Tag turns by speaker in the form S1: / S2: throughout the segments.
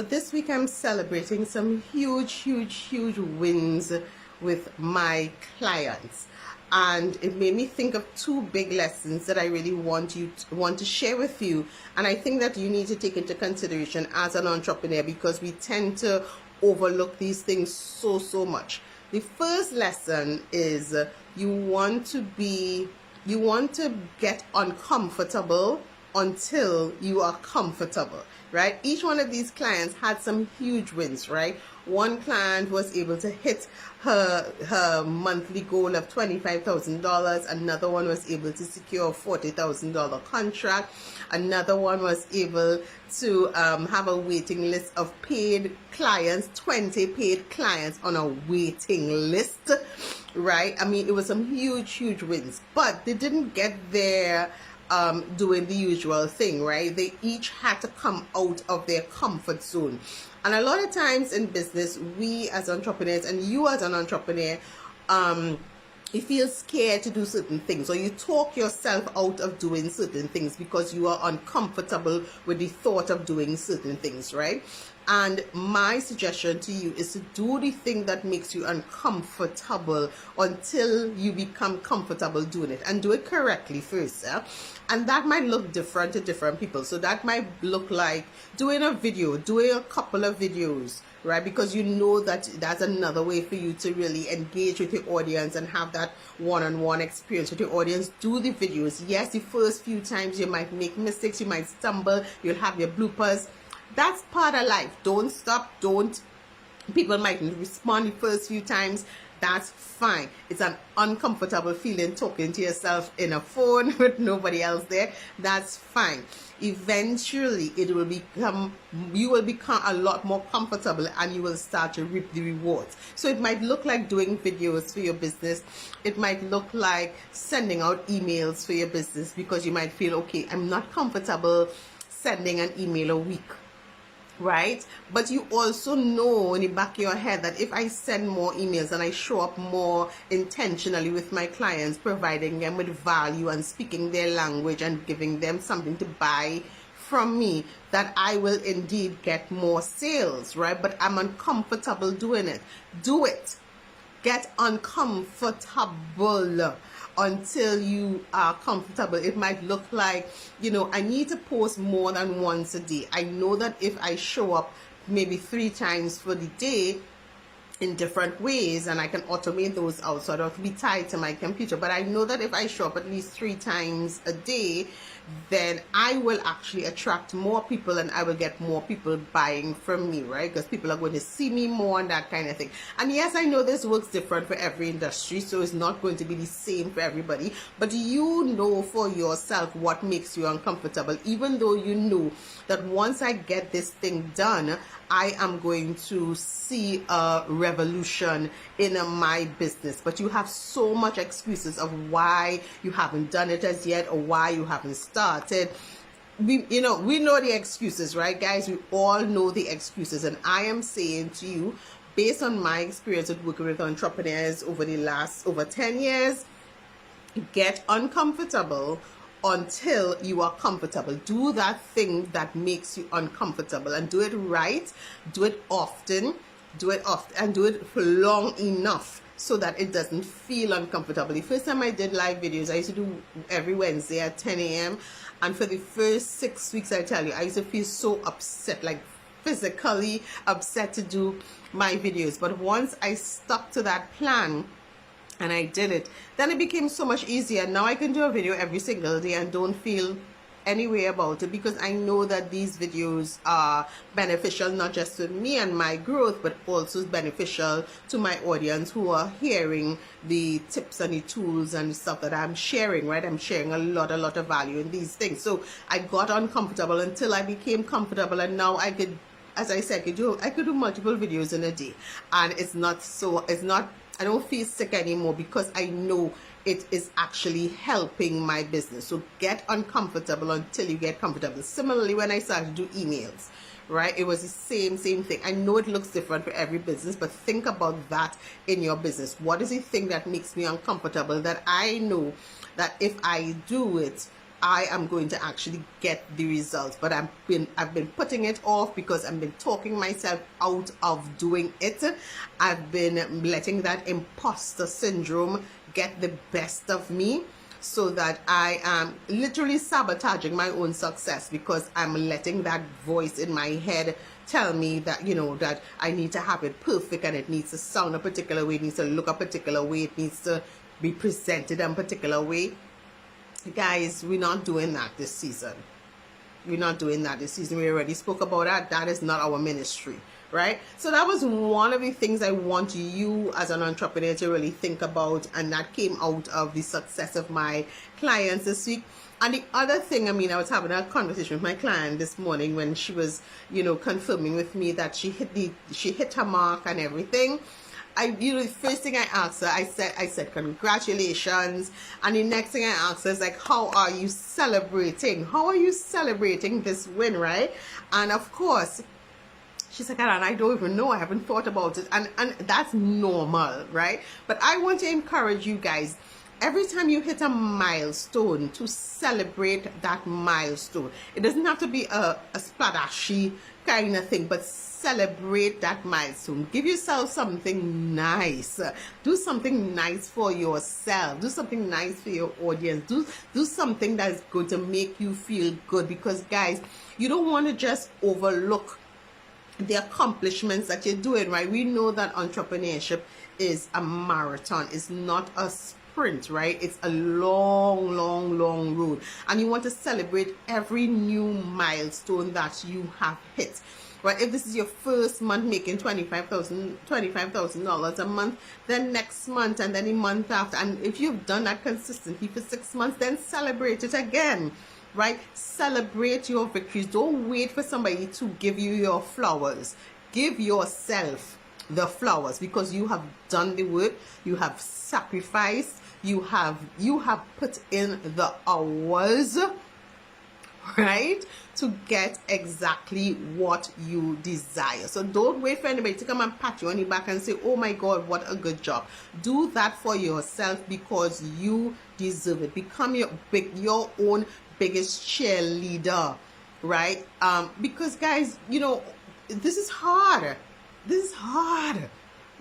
S1: So this week I'm celebrating some huge wins with my clients. And it made me think of two big lessons that I really want to share with you. And I think that you need to take into consideration as an entrepreneur, because we tend to overlook these things so much. The first lesson is you want to get uncomfortable until you are comfortable, right? Each one of these clients had some huge wins, right? One client was able to hit her monthly goal of $25,000. Another one was able to secure a $40,000 contract. Another one was able to have a waiting list of paid clients, 20 paid clients on a waiting list, right? I mean, it was some huge wins, but they didn't get there doing the usual thing, right? They each had to come out of their comfort zone. And a lot of times in business, we as entrepreneurs, and you as an entrepreneur, you feel scared to do certain things, or you talk yourself out of doing certain things because you are uncomfortable with the thought of doing certain things, right? And my suggestion to you is to do the thing that makes you uncomfortable until you become comfortable doing it, and do it correctly first. And that might look different to different people. So that might look like doing a video, doing a couple of videos, right? Because you know that that's another way for you to really engage with your audience and have that one-on-one experience with your audience. Do the videos. Yes, the first few times you might make mistakes, you might stumble, you'll have your bloopers. That's part of life. Don't stop. People might respond the first few times. That's fine. It's an uncomfortable feeling talking to yourself in a phone with nobody else there. That's fine. Eventually, you will become a lot more comfortable, and you will start to reap the rewards. So it might look like doing videos for your business. It might look like sending out emails for your business, because you might feel, okay, I'm not comfortable sending an email a week, right? But you also know in the back of your head that if I send more emails and I show up more intentionally with my clients, providing them with value and speaking their language and giving them something to buy from me, that I will indeed get more sales, right? But I'm uncomfortable doing it. Do it. Get uncomfortable until you are comfortable. It might look like, I need to post more than once a day. I know that if I show up maybe 3 times for the day in different ways, and I can automate those out so I don't have to be tied to my computer, but I know that if I show up at least 3 times a day, then I will actually attract more people, and I will get more people buying from me, right? Because people are going to see me more and that kind of thing. And yes, I know this works different for every industry, so it's not going to be the same for everybody, but you know for yourself what makes you uncomfortable, even though you know that once I get this thing done, I am going to see a revolution in my business. But you have so much excuses of why you haven't done it as yet, or why you haven't started. We know the excuses, right, guys? We all know the excuses. And I am saying to you, based on my experience with working with entrepreneurs over 10 years, get uncomfortable until you are comfortable. Do that thing that makes you uncomfortable, and do it right. Do it often, and do it for long enough so that it doesn't feel uncomfortable. The first time I did live videos, I used to do every Wednesday at 10 a.m. And for the first 6 weeks, I tell you, I used to feel so upset, like physically upset to do my videos. But once I stuck to that plan and I did it, then it became so much easier. Now I can do a video every single day and don't feel any way about it, because I know that these videos are beneficial not just to me and my growth, but also beneficial to my audience who are hearing the tips and the tools and the stuff that I'm sharing, right? I'm sharing a lot of value in these things. So I got uncomfortable until I became comfortable, and now I could, as I said, I could do multiple videos in a day, and I don't feel sick anymore, because I know it is actually helping my business. So get uncomfortable until you get comfortable. Similarly, when I started to do emails, right, it was the same thing. I know it looks different for every business, but think about that in your business. What is the thing that makes me uncomfortable, that I know that if I do it, I am going to actually get the results. But I've been putting it off because I've been talking myself out of doing it. I've been letting that imposter syndrome get the best of me, so that I am literally sabotaging my own success, because I'm letting that voice in my head tell me that, you know, that I need to have it perfect, and it needs to sound a particular way, it needs to look a particular way, it needs to be presented in a particular way. Guys, we're not doing that this season. We're not doing that this season. We already spoke about that. That is not our ministry, right? So that was one of the things I want you as an entrepreneur to really think about, and that came out of the success of my clients this week. And the other thing, I mean, I was having a conversation with my client this morning when she was, you know, confirming with me that she hit her mark and everything. The first thing I asked her, I said, congratulations. And the next thing I asked her is like, how are you celebrating? How are you celebrating this win, right? And of course, she's like, Adanna, I don't even know. I haven't thought about it. And that's normal, right? But I want to encourage you guys, every time you hit a milestone, to celebrate that milestone. It doesn't have to be a splashy kind of thing, but celebrate that milestone. Give yourself something nice. Do something nice for yourself. Do something nice for your audience. Do something that's going to make you feel good, because guys, you don't want to just overlook the accomplishments that you're doing, right? We know that entrepreneurship is a marathon. It's not a sprint, right? It's a long, long, long road. And you want to celebrate every new milestone that you have hit. Right? If this is your first month making $25,000 a month, then next month, and then the month after, and if you've done that consistently for 6 months, then celebrate it again. Right? Celebrate your victories. Don't wait for somebody to give you your flowers. Give yourself the flowers, because you have done the work, you have sacrificed, you have put in the hours, right, to get exactly what you desire. So don't wait for anybody to come and pat you on the back and say, oh my God, what a good job. Do that for yourself, because you deserve it. Become your own biggest cheerleader, right? Because guys, you know, this is hard. This is hard,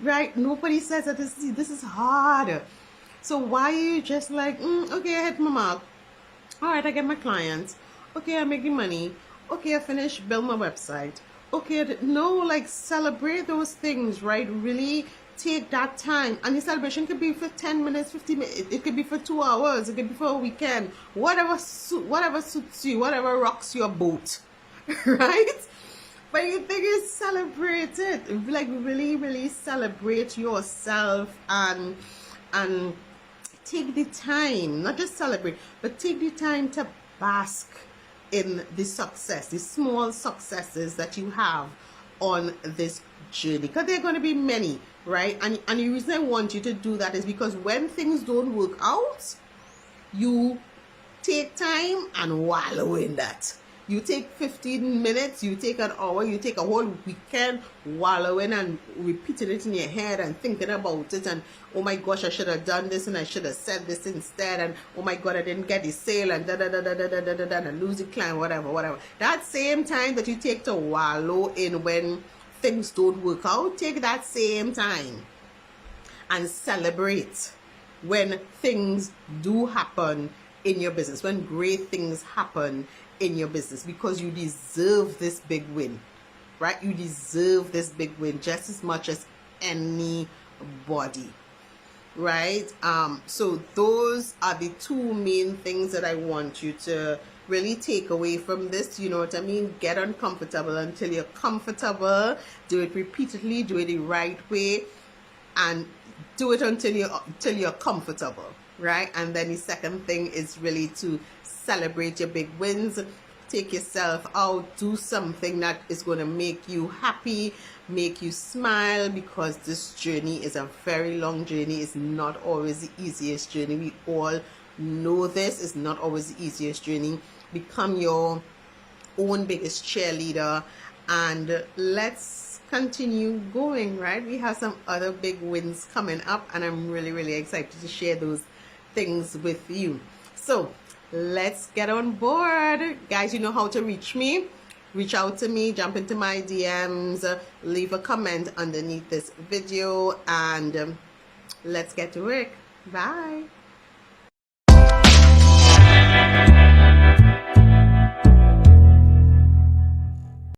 S1: right? Nobody says that this is hard. So why are you just like, okay, I hit my mark. All right, I get my clients. Okay, I'm making money. Okay, I finished build my website. Okay, no, like celebrate those things, right? Really take that time. And the celebration could be for 10 minutes, 50 minutes. It could be for 2 hours. It could be for a weekend. Whatever suits you, whatever rocks your boat, right? But the thing is, celebrate it. Like really, really celebrate yourself, and take the time, not just celebrate, but take the time to bask in the success, the small successes that you have on this journey, because there are going to be many, right? And the reason I want you to do that is because when things don't work out, you take time and wallow in that. You take 15 minutes, you take an hour, you take a whole weekend wallowing and repeating it in your head and thinking about it, and oh my gosh, I should have done this and I should have said this instead, and oh my God, I didn't get the sale, and and lose the client, whatever. That same time that you take to wallow in when things don't work out, take that same time and celebrate when things do happen in your business, when great things happen in your business, because you deserve this big win, right? You deserve this big win just as much as anybody, right? So those are the two main things that I want you to really take away from this. You know what I mean? Get uncomfortable until you're comfortable. Do it repeatedly, do it the right way, and do it until you're comfortable, right? And then the second thing is really to celebrate your big wins. Take yourself out, do something that is going to make you happy, make you smile, because this journey is a very long journey. It's not always the easiest journey. We all know this. It's not always the easiest journey. Become your own biggest cheerleader, and let's continue going, right? We have some other big wins coming up, and I'm really, really excited to share those things with you. So Let's get on board. Guys, you know how to reach me. Reach out to me, jump into my DMs, leave a comment underneath this video, and let's get to work. Bye.